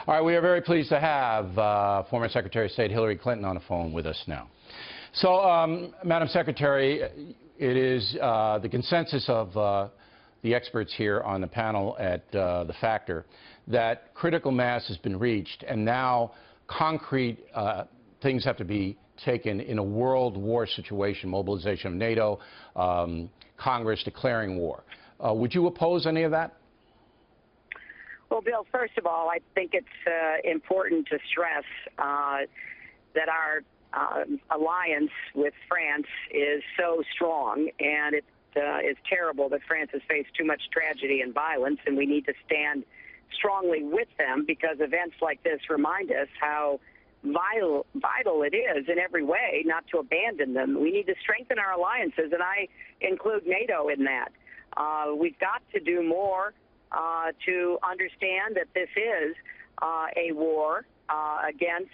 All right, we are very pleased to have former Secretary of State Hillary Clinton on the phone with us now. So, Madam Secretary, it is the consensus of the experts here on the panel at the Factor that critical mass has been reached, and now concrete things have to be taken in a world war situation, mobilization of NATO, Congress declaring war. Would you oppose any of that? Well, Bill, first of all, I think it's important to stress that our alliance with France is so strong, and it's terrible that France has faced too much tragedy and violence, and we need to stand strongly with them because events like this remind us how vital it is in every way not to abandon them. We need to strengthen our alliances, and I include NATO in that. We've got to do more to understand that this is a war against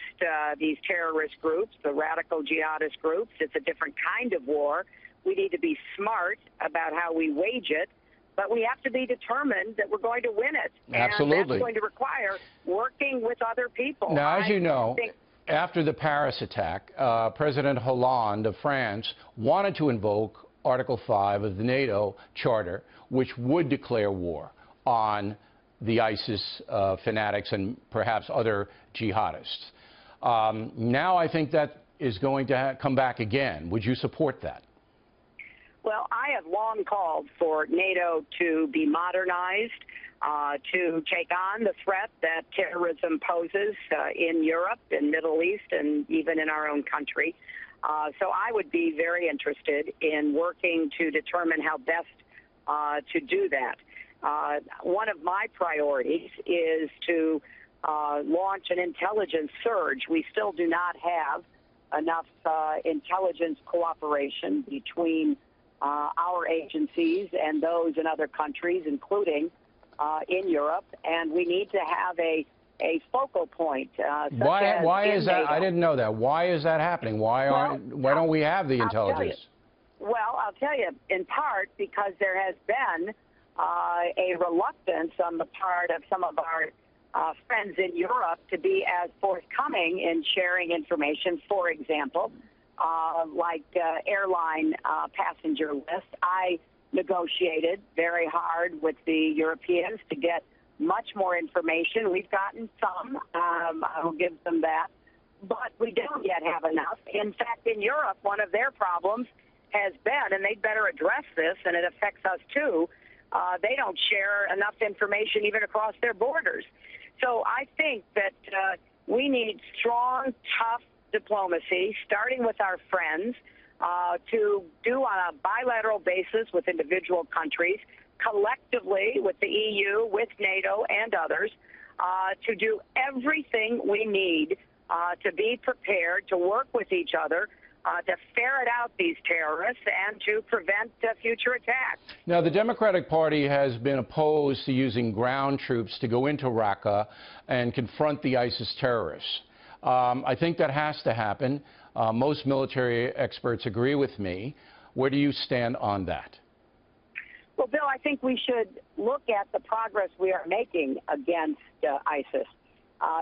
these terrorist groups, the radical jihadist groups. It's a different kind of war. We need to be smart about how we wage it, but we have to be determined that we're going to win it. Absolutely. And that's going to require working with other people. Now, as you know, after the Paris attack, President Hollande of France wanted to invoke Article 5 of the NATO Charter, which would declare war on the ISIS fanatics and perhaps other jihadists. Now I think that is going to come back again. Would you support that? Well, I have long called for NATO to be modernized, to take on the threat that terrorism poses in Europe, in Middle East, and even in our own country. So I would be very interested in working to determine how best to do that. One of my priorities is to launch an intelligence surge. We still do not have enough intelligence cooperation between our agencies and those in other countries, including in Europe, and we need to have a focal point. Why is that? I didn't know that. Why is that happening? Why don't we have the intelligence? Well, I'll tell you, in part because there has been a reluctance on the part of some of our friends in Europe to be as forthcoming in sharing information. For example, like airline passenger lists, I negotiated very hard with the Europeans to get much more information. We've gotten some. I'll give them that. But we don't yet have enough. In fact, in Europe, one of their problems has been, and they'd better address this, and it affects us too, they don't share enough information even across their borders. So I think that we need strong, tough diplomacy, starting with our friends, to do on a bilateral basis with individual countries, collectively with the EU, with NATO and others, to do everything we need to be prepared to work with each other to ferret out these terrorists and to prevent future attacks. Now, the Democratic Party has been opposed to using ground troops to go into Raqqa and confront the ISIS terrorists. I think that has to happen. Most military experts agree with me. Where do you stand on that? Well, Bill, I think we should look at the progress we are making against ISIS.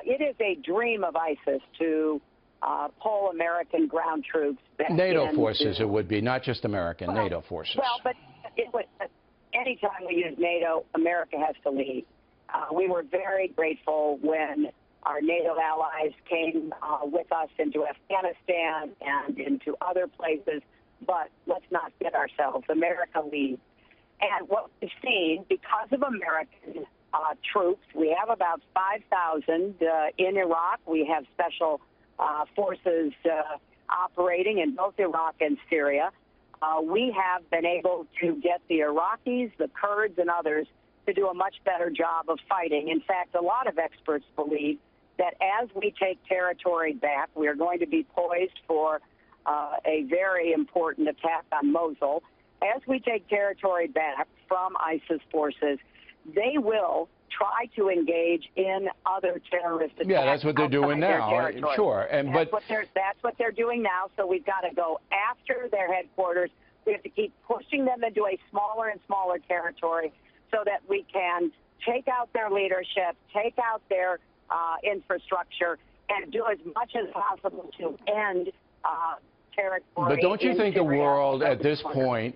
It is a dream of ISIS to pull American ground troops back NATO forces, it would be, not just American, NATO forces. Well, but anytime we use NATO, America has to lead. We were very grateful when our NATO allies came with us into Afghanistan and into other places, but let's not kid ourselves. America leads. And what we've seen, because of American troops, we have about 5,000 in Iraq. We have special forces operating in both Iraq and Syria. We have been able to get the Iraqis, the Kurds, and others to do a much better job of fighting. In fact, a lot of experts believe that as we take territory back, we are going to be poised for a very important attack on Mosul. As we take territory back from ISIS forces, they will try to engage in other terrorist attacks. Yeah, that's what they're doing now. Sure, that's what they're doing now. So we've got to go after their headquarters. We have to keep pushing them into a smaller and smaller territory so that we can take out their leadership, take out their infrastructure and do as much as possible to end territory. But don't you think the Syria world at this point,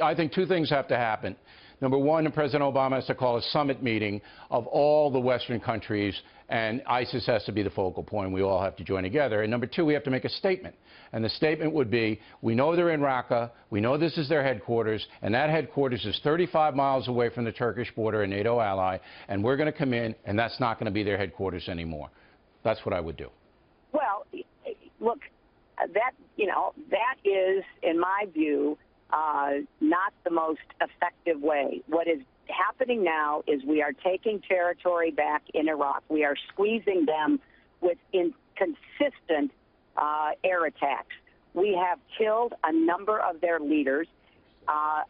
I think two things have to happen. Number one, President Obama has to call a summit meeting of all the Western countries, and ISIS has to be the focal point. We all have to join together. And number two, we have to make a statement. And the statement would be, we know they're in Raqqa, we know this is their headquarters, and that headquarters is 35 miles away from the Turkish border, a NATO ally, and we're going to come in, and that's not going to be their headquarters anymore. That's what I would do. Well, look, that is, in my view, not the most effective way. What is happening now is we are taking territory back in Iraq. We are squeezing them with inconsistent air attacks. We have killed a number of their leaders.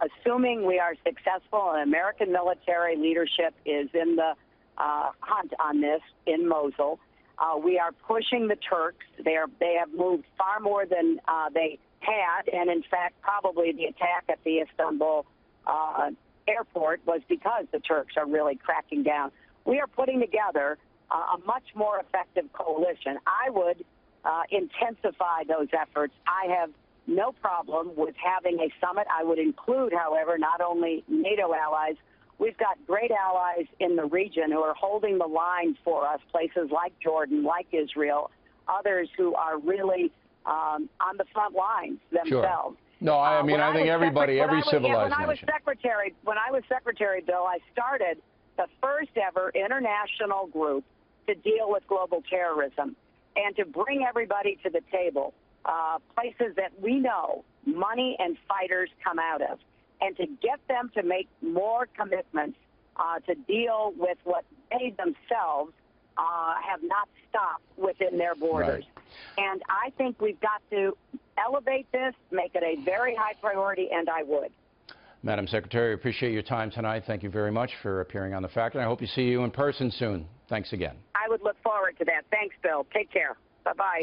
Assuming we are successful and American military leadership is in the hunt on this in Mosul, we are pushing the Turks. They have moved far more than they had, and in fact, probably the attack at the Istanbul airport was because the Turks are really cracking down. We are putting together a much more effective coalition. I would intensify those efforts. I have no problem with having a summit. I would include, however, not only NATO allies. We've got great allies in the region who are holding the line for us, places like Jordan, like Israel, others who are really on the front lines themselves. Sure. No, I mean, I think everybody, every civilized nation. When I was secretary, Bill, I started the first ever international group to deal with global terrorism and to bring everybody to the table, places that we know money and fighters come out of, and to get them to make more commitments to deal with what they themselves have not stopped within their borders. Right. And I think we've got to elevate this, make it a very high priority, and I would. Madam Secretary, I appreciate your time tonight. Thank you very much for appearing on The Fact, and I hope you see you in person soon. Thanks again. I would look forward to that. Thanks, Bill. Take care. Bye-bye.